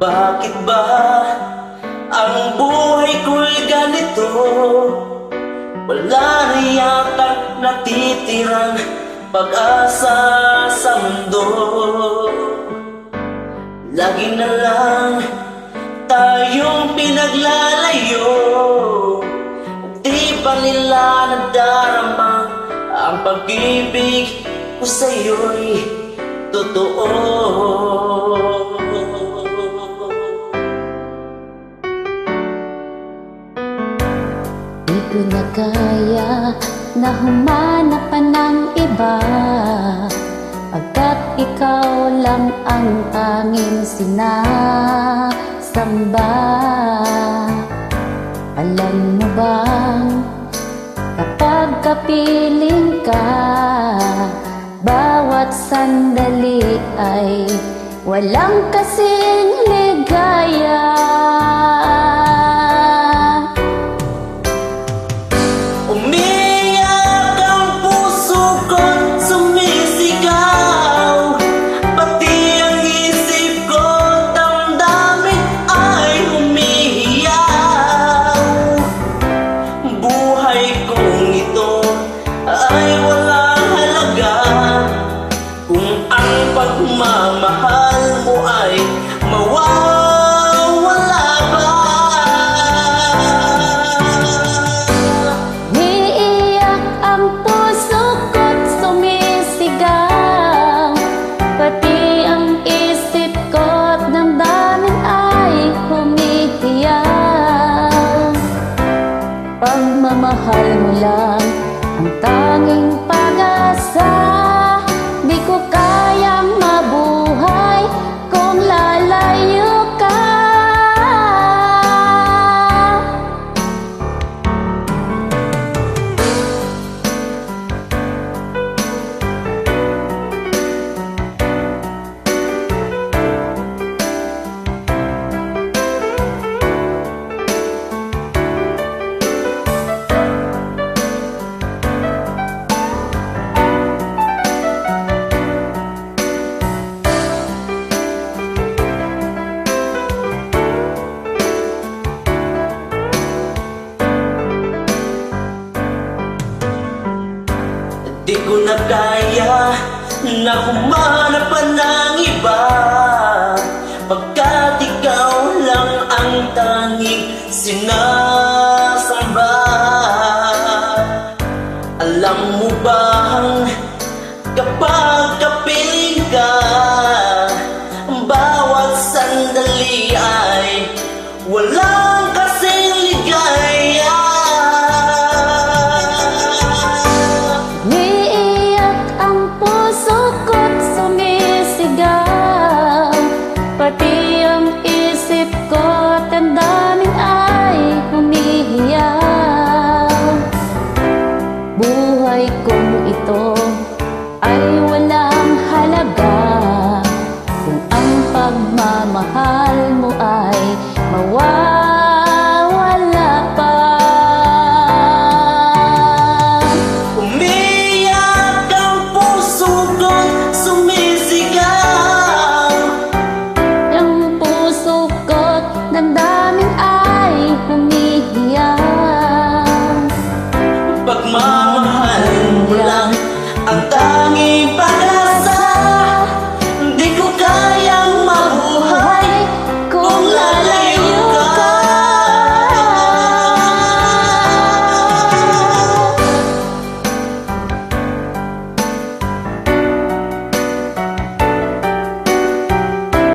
Bakit ba ang buhay ko'y ganito? Wala na yata't natitirang pag-asa sa mundo. Lagi na lang tayong pinaglalayo. Di pa nila nadarama ang pag-ibig ko sa'yo'y totoo. Di ko na kaya na humanap pa ng iba, pagkat ikaw lang ang tanging sinasamba. Alam mo bang kapag kapiling ka, bawat sandali ay walang kasing ligaya. Umiyak ang puso ko't sumisigaw, pati ang isip ko, damdamin ay humihiyaw. Buhay kong ito ay walang halaga kung ang pagmamahal mo ay mawawala ba? Umiiyak ang puso ko't sumisigaw, pati ang isip ko't damdamin ay humihiyaw. Pagmamahal mo lang ang tanging pag-asa, di ko kayang mabuhay kung lalayo ka. Di ko na kaya na humanap pa ng iba, pagkat ikaw lang ang tanging sinasamba. Alam mo bang kapag kapiling ka, bawat sandali ay walang kasing ligaya. Umiiyak ang puso ko't sumisigaw, pati ang isip ko't damdamin ay humihiyaw. Buhay kong ito ay walang halaga kung ang pagmamahal mo ay mawawala pa. Umiyak ang puso ko't sumisigaw, Ang puso ko't damdamin ay humihiyaw. pagmamahal mo lang